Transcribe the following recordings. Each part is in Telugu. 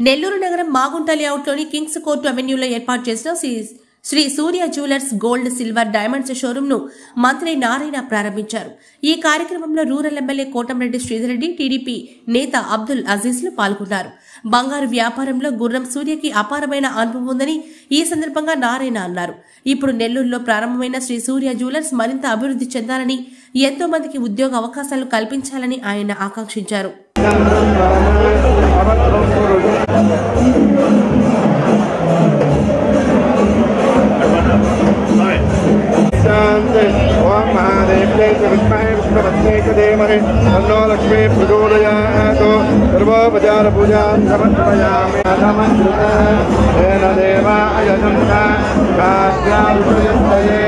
నెల్లూరు నగరం మాగుంట లేఅవుట్లోని కింగ్స్ కోర్టు అవెన్యూలో ఏర్పాటు చేసిన శ్రీ సూర్య jewellers gold silver diamonds showroom ను మంత్రి నారాయణ ప్రారంభించారు. ఈ కార్యక్రమంలో rural MLA Kotamreddy Sridhar Reddy, TDP నేత అబ్దుల్ అజీజ్ లు పాల్గొన్నారు. బంగారు వ్యాపారంలో గుర్రం సూర్యకి అపారమైన అనుభవం ఉందని ఈ సందర్భంగా నారాయణ అన్నారు. ఇప్పుడు నెల్లూరులో ప్రారంభమైన శ్రీ సూర్య జ్యువెలర్స్ మరింత అభివృద్ధి చెందాలని, ఎంతో మందికి ఉద్యోగ అవకాశాలు కల్పించాలని ఆయన ఆకాంక్షించారు. लक्ष्मी प्रचोदयात् सर्वोपचारपूजां समर्पयामि तेन देवाय काश्याविषयस्तये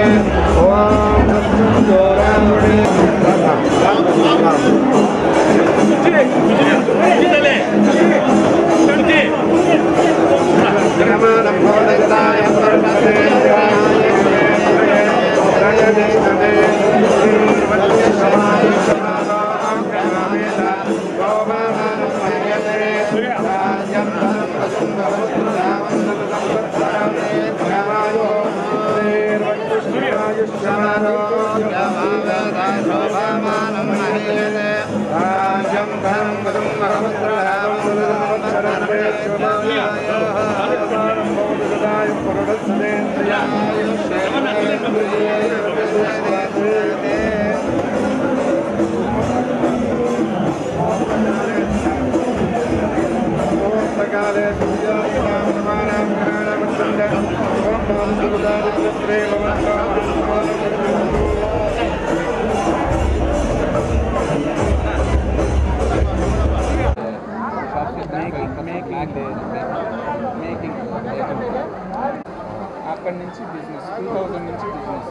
అక్కడి నుంచి బిజినెస్ 2000 నుంచి బిజినెస్.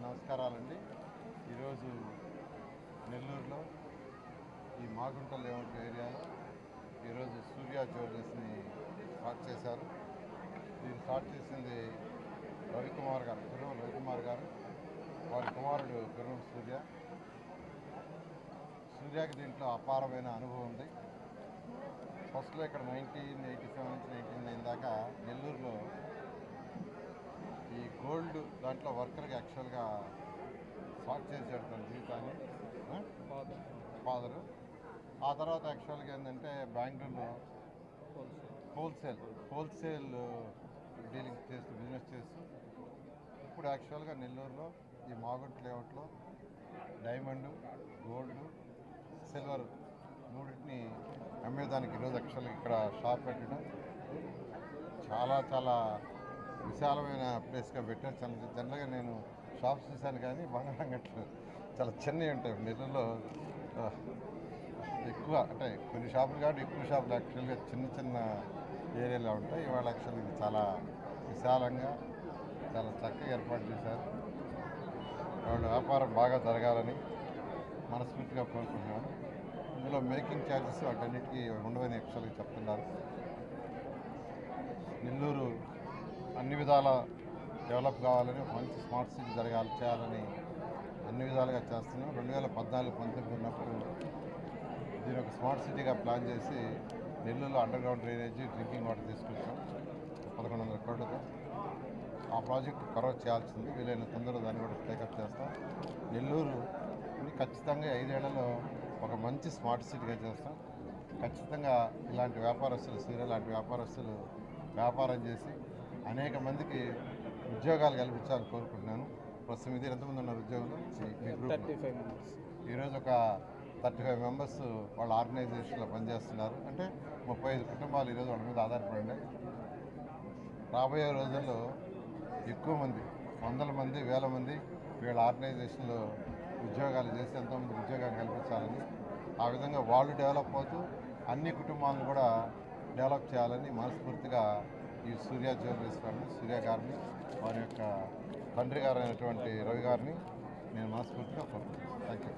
నమస్కారాలండి. ఈరోజు నెల్లూరులో ఈ మాగుంట లేఅవుట్ ఏరియాలో ఈరోజు సూర్య జ్యువెలర్స్ని స్టార్ట్ చేశారు. దీన్ని స్టార్ట్ చేసింది రవికుమార్ గారు, గుర్రం రవికుమార్ గారు. వారి కుమారుడు గుర్రం సూర్యకి దీంట్లో అపారమైన అనుభవం ఉంది. ఫస్ట్లో ఇక్కడ 1987 నుంచి 1999 దాకా నెల్లూరులో ఈ గోల్డ్ దాంట్లో వర్కర్కి యాక్చువల్గా స్టార్ట్ చేసాడు తన జీవితాన్ని ఫాదరు. ఆ తర్వాత యాక్చువల్గా ఏంటంటే బెంగళూరులో హోల్సేల్ డీలింగ్స్ చేస్తూ బిజినెస్ చేస్తూ ఇప్పుడు యాక్చువల్గా నెల్లూరులో ఈ మాగుంట లేఅవుట్లో డైమండ్, గోల్డ్, సిల్వర్ మూడింటిని అమ్మేదానికి ఈరోజు యాక్చువల్గా ఇక్కడ షాప్ పెట్టడం చాలా విశాలమైన ప్లేస్గా పెట్టారు. జనరల్గా నేను షాప్స్ చూశాను కానీ బంగారం గట్లు చాలా చిన్నవి ఉంటాయి. నెల్లూరులో ఎక్కువ అంటే కొన్ని షాపులు కాబట్టి ఎక్కువ షాపులు యాక్చువల్గా చిన్న ఏరియాలో ఉంటాయి. ఇవాళ యాక్చువల్గా ఇది చాలా విశాలంగా చాలా చక్కగా ఏర్పాటు చేశారు. వాళ్ళ వ్యాపారం బాగా జరగాలని మనస్ఫూర్తిగా కోరుకుంటున్నాను. ఇందులో మేకింగ్ ఛార్జెస్ వాటన్నిటికీ ఉండవని యాక్చువల్గా చెప్తున్నారు. నెల్లూరు అన్ని విధాల డెవలప్ కావాలని, మంచి స్మార్ట్ సిటీ చేయాలని అన్ని విధాలుగా చేస్తున్నాం. 2014-19 ఉన్నప్పుడు దీని ఒక స్మార్ట్ సిటీగా ప్లాన్ చేసి నెల్లూరులో under ground drainage, drinking water తీసుకొచ్చాం 1100 కోట్లతో. ఆ ప్రాజెక్టు కవర్ చేయాల్సింది. వీలైన తొందరగా దాన్ని కూడా టేకప్ చేస్తాం. నెల్లూరుని ఖచ్చితంగా 5 ఏళ్లలో ఒక మంచి స్మార్ట్ సిటీగా చేస్తాం. ఖచ్చితంగా ఇలాంటి వ్యాపారస్తులు, సూర్య లాంటి వ్యాపారస్తులు వ్యాపారం చేసి అనేక మందికి ఉద్యోగాలు కల్పించాలని కోరుకుంటున్నాను. ప్రస్తుతం ఇది ఎంతమంది ఉన్నారు ఉద్యోగులు? మీ గ్రూప్ 35 మెంబర్స్. ఈరోజు ఒక 35 మెంబర్స్ వాళ్ళ ఆర్గనైజేషన్లో పనిచేస్తున్నారు. అంటే 35 కుటుంబాలు ఈరోజు వాళ్ళ మీద ఆధారపడి రాబోయే రోజుల్లో ఎక్కువ మంది, వందల మంది, వేల మంది వీళ్ళ ఆర్గనైజేషన్లో ఉద్యోగాలు చేసి ఎంతోమంది ఉద్యోగాలు కల్పించాలని, ఆ విధంగా వాళ్ళు డెవలప్ అవుతూ అన్ని కుటుంబాలను కూడా డెవలప్ చేయాలని మనస్ఫూర్తిగా ఈ సూర్య జ్యువెలర్స్ ఫ్యామిలీ, సూర్య గారిని, వారి యొక్క తండ్రి గారు అయినటువంటి రవి గారిని నేను మనస్ఫూర్తిగా కోరుకుంటున్నాను. Thank you.